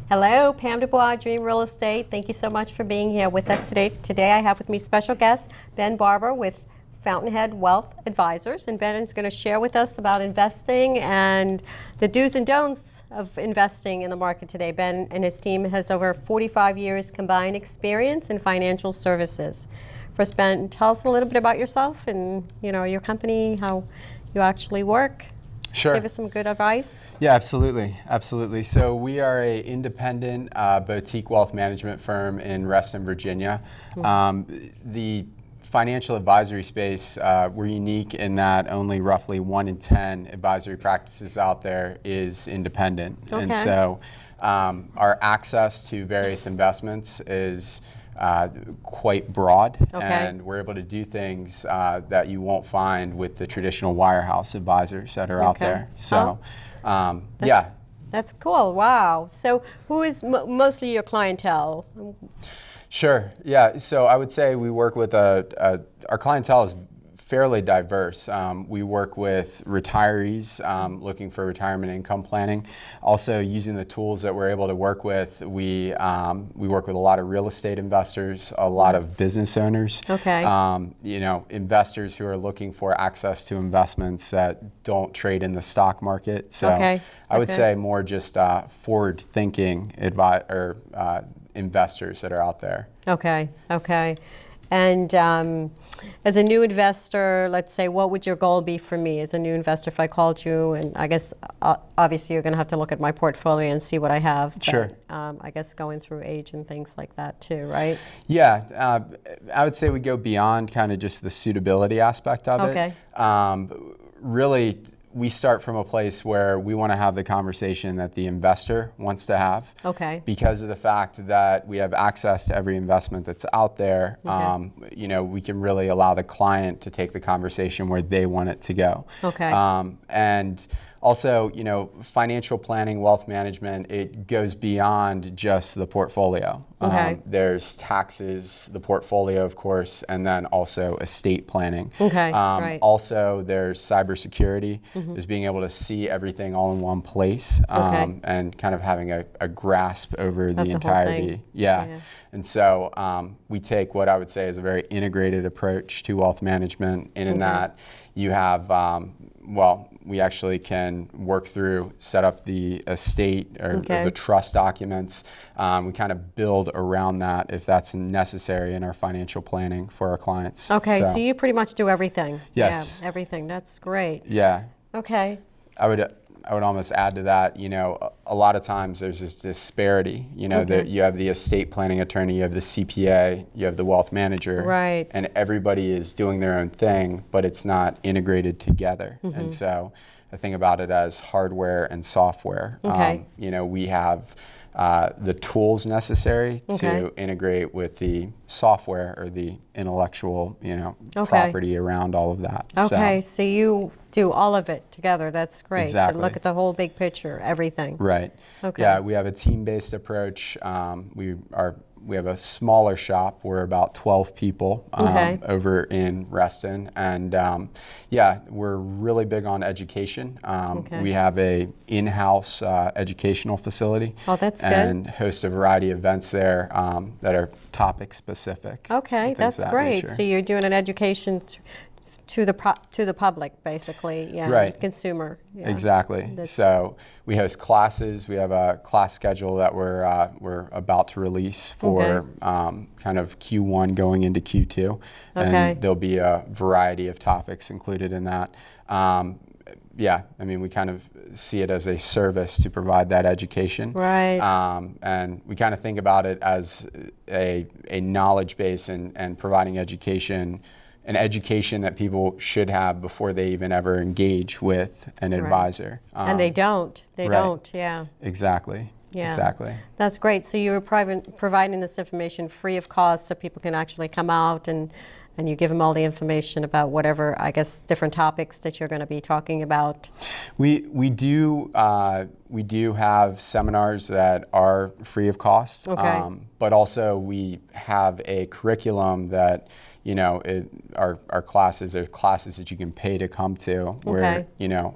Hello, Pam DuBois, Dream Real Estate. Thank you so much for being here with us today. Today I have with me special guest Ben Barbour with Fountainhead Wealth Advisors, and Ben is going to share with us about investing and the do's and don'ts of investing in the market today. Ben and his team has over 45 years combined experience in financial services. First, Ben, tell us a little bit about yourself and your company, how you actually work. Sure. Give us some good advice. Yeah, absolutely. So we are an independent boutique wealth management firm in Reston, Virginia. The financial advisory space, we're unique in that only roughly 1 in 10 advisory practices out there is independent. Okay. And so our access to various investments is quite broad, and we're able to do things that you won't find with the traditional wirehouse advisors that are out there. So, yeah. That's cool. Wow. So who is mostly your clientele? Sure. Yeah. So I would say we work with our clientele is fairly diverse. We work with retirees looking for retirement income planning. Also, using the tools that we're able to work with, we work with a lot of real estate investors, a lot of business owners. Okay. Investors who are looking for access to investments that don't trade in the stock market. So I would say more just forward-thinking investors that are out there. Okay. And as a new investor, let's say, what would your goal be for me as a new investor if I called you? And I guess, obviously, you're going to have to look at my portfolio and see what I have. But, sure. I guess going through age and things like that too, right? Yeah. I would say we go beyond kind of just the suitability aspect of it. Really, we start from a place where we want to have the conversation that the investor wants to have. Okay. Because of the fact that we have access to every investment that's out there, we can really allow the client to take the conversation where they want it to go. Okay. And also, financial planning, wealth management, it goes beyond just the portfolio. Okay. There's taxes, the portfolio, of course, and then also estate planning. Okay, right. Also, there's cybersecurity, is being able to see everything all in one place, and kind of having a grasp over the entirety. Yeah. And so we take what I would say is a very integrated approach to wealth management, and in that you have we actually can work through, set up the estate or the trust documents. We kind of build around that if that's necessary in our financial planning for our clients. Okay, so you pretty much do everything. Yes. Yeah, everything. That's great. Yeah. Okay. I would almost add to that, a lot of times there's this disparity, that you have the estate planning attorney, you have the CPA, you have the wealth manager. Right. And everybody is doing their own thing, but it's not integrated together. And so I think about it as hardware and software. Okay. We have the tools necessary to integrate with the software or the intellectual, property around all of that. Okay, so you do all of it together. That's great. Exactly. To look at the whole big picture, everything. Right. Okay. Yeah, we have a team-based approach. We have a smaller shop. We're about 12 people over in Reston, and we're really big on education. We have a in-house educational facility. Oh, that's good. And host a variety of events there that are topic specific. Okay, that's great. Nature. So you're doing an education to the public, basically, right. Consumer. Yeah. Exactly. So we host classes. We have a class schedule that we're about to release for kind of Q1 going into Q2, and there'll be a variety of topics included in that. We kind of see it as a service to provide that education. Right. And we kind of think about it as a knowledge base and providing education, an education that people should have before they even ever engage with an advisor. And they don't. They don't, yeah. Exactly. Yeah. Exactly. That's great. So you're providing this information free of cost so people can actually come out and you give them all the information about whatever, I guess, different topics that you're going to be talking about. We do have seminars that are free of cost, but also we have a curriculum that our classes are classes that you can pay to come to, where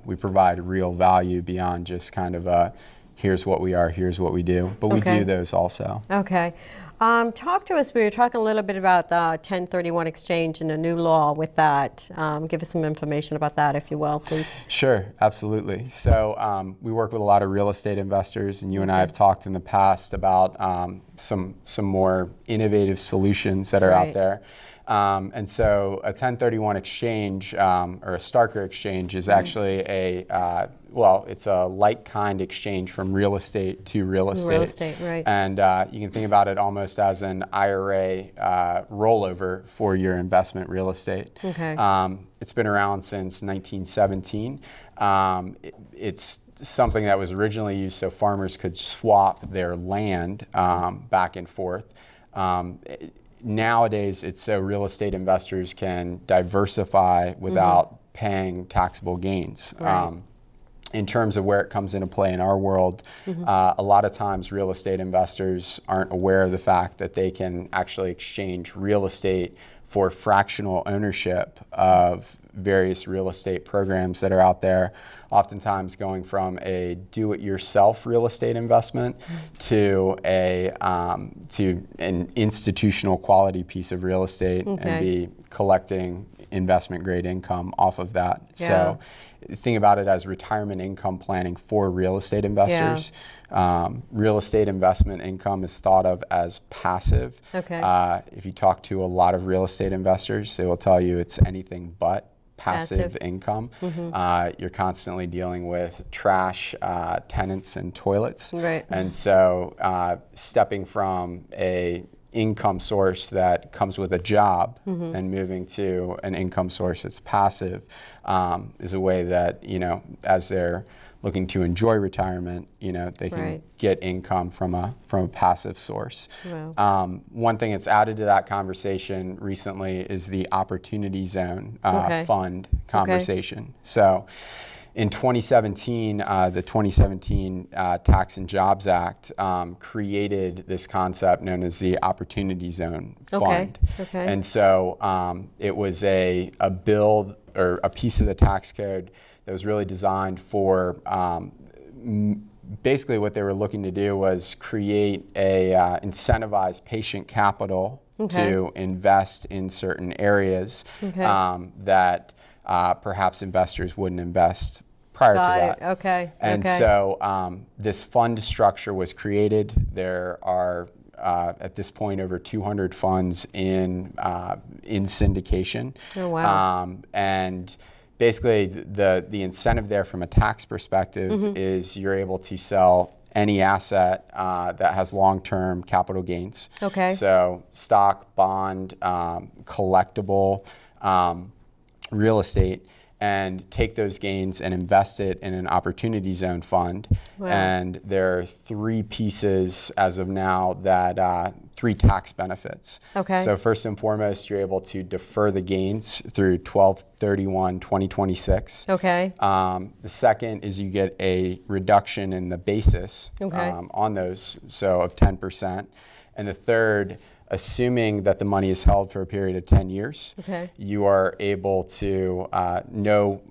we provide real value beyond just kind of a here's what we are, here's what we do. But we do those also. Okay. Talk to us, we were talking a little bit about the 1031 exchange and the new law with that. Give us some information about that, if you will, please. Sure, absolutely. So we work with a lot of real estate investors, and you and I have talked in the past about some more innovative solutions that are out there. And so a 1031 exchange or a Starker exchange is actually it's a like-kind exchange from real estate to real estate. Real estate, right. And you can think about it almost as an IRA rollover for your investment real estate. Okay. It's been around since 1917. It's something that was originally used so farmers could swap their land back and forth. Nowadays, it's so real estate investors can diversify without paying taxable gains. Right. In terms of where it comes into play in our world, a lot of times real estate investors aren't aware of the fact that they can actually exchange real estate for fractional ownership of various real estate programs that are out there, oftentimes going from a do-it-yourself real estate investment to an institutional quality piece of real estate and be collecting investment grade income off of that. Yeah. So think about it as retirement income planning for real estate investors. Real estate investment income is thought of as passive. If you talk to a lot of real estate investors, they will tell you it's anything but passive income. You're constantly dealing with trash, tenants, and toilets. Right. And so stepping from a income source that comes with a job and moving to an income source that's passive is a way that, as they're looking to enjoy retirement, they can get income from a passive source. Wow. One thing that's added to that conversation recently is the Opportunity Zone fund conversation. So in 2017, the 2017 Tax and Jobs Act created this concept known as the Opportunity Zone Fund. And so it was a bill or a piece of the tax code that was really designed for basically what they were looking to do was create a incentivized patient capital to invest in certain areas that perhaps investors wouldn't invest prior to that. And so this fund structure was created. There are at this point over 200 funds in syndication. Oh, wow. And basically the incentive there from a tax perspective is you're able to sell any asset that has long-term capital gains. So stock, bond, collectible, real estate, and take those gains and invest it in an Opportunity Zone fund. And there are three pieces as of now that, three tax benefits. So first and foremost, you're able to defer the gains through 12/31/2026. The second is you get a reduction in the basis on those, so of 10%. And the third, assuming that the money is held for a period of 10 years, you are able to, no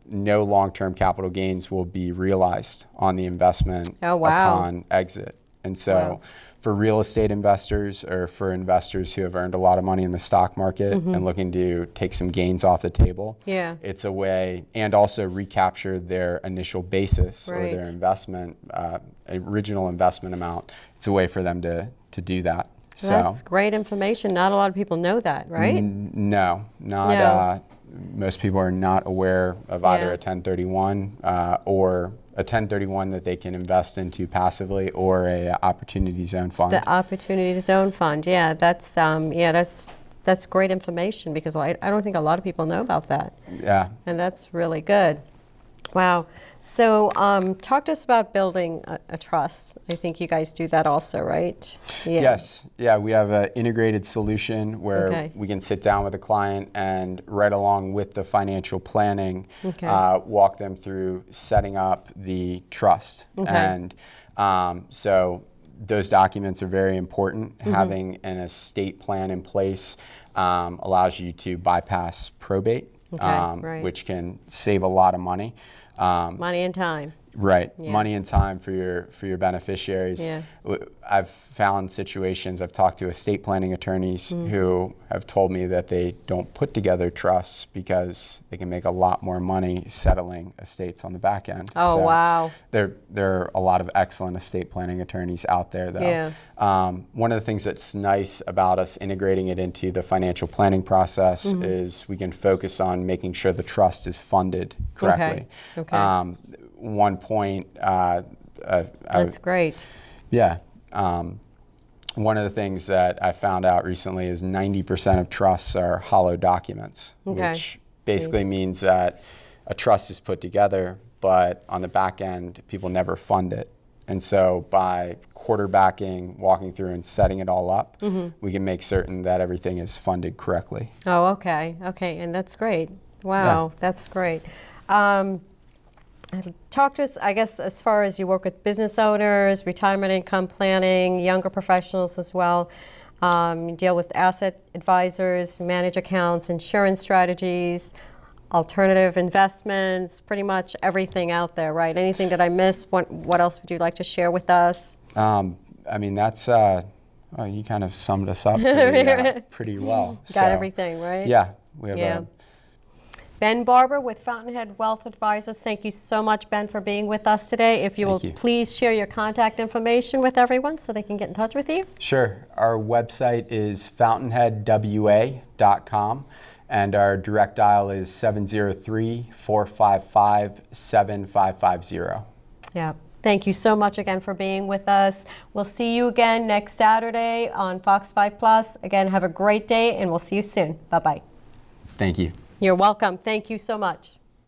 long-term capital gains will be realized on the investment upon exit. And so for real estate investors or for investors who have earned a lot of money in the stock market and looking to take some gains off the table, it's a way, and also recapture their initial basis or their investment, original investment amount. It's a way for them to do that. So that's great information. Not a lot of people know that, right? No, not. Most people are not aware of either a 1031 or a 1031 that they can invest into passively, or a Opportunity Zone fund. The Opportunity Zone fund, that's great information, because I don't think a lot of people know about that. And that's really good. Wow. So talk to us about building a trust. I think you guys do that also, right? Yes. Yeah, we have an integrated solution where we can sit down with a client and right along with the financial planning, walk them through setting up the trust. And so those documents are very important. Having an estate plan in place allows you to bypass probate. Which can save a lot of money. Money and time. Right, Yeah. money and time for your beneficiaries. Yeah. I've found situations, I've talked to estate planning attorneys who have told me that they don't put together trusts because they can make a lot more money settling estates on the back end. Oh, So wow. There are a lot of excellent estate planning attorneys out there, though. Yeah. One of the things that's nice about us integrating it into the financial planning process is we can focus on making sure the trust is funded correctly. Okay. One point, That's great. yeah. One of the things that I found out recently is 90% of trusts are hollow documents, Okay. which basically means that a trust is put together, but on the back end, people never fund it. And so by quarterbacking, walking through and setting it all up, we can make certain that everything is funded correctly. Oh, okay. Okay, and that's great. Wow, that's great. Talk to us, I guess, as far as you work with business owners, retirement income planning, younger professionals as well. You deal with asset advisors, manage accounts, insurance strategies, alternative investments, pretty much everything out there, right? Anything that I missed? What else would you like to share with us? I mean, that's, you kind of summed us up pretty well. Got everything, right? Yeah. We have Ben Barbour with Fountainhead Wealth Advisors. Thank you so much, Ben, for being with us today. If you will please share your contact information with everyone so they can get in touch with you. Sure. Our website is fountainheadwa.com, and our direct dial is 703-455-7550. Yeah. Thank you so much again for being with us. We'll see you again next Saturday on Fox 5 Plus. Again, have a great day, and we'll see you soon. Bye-bye. Thank you. You're welcome. Thank you so much.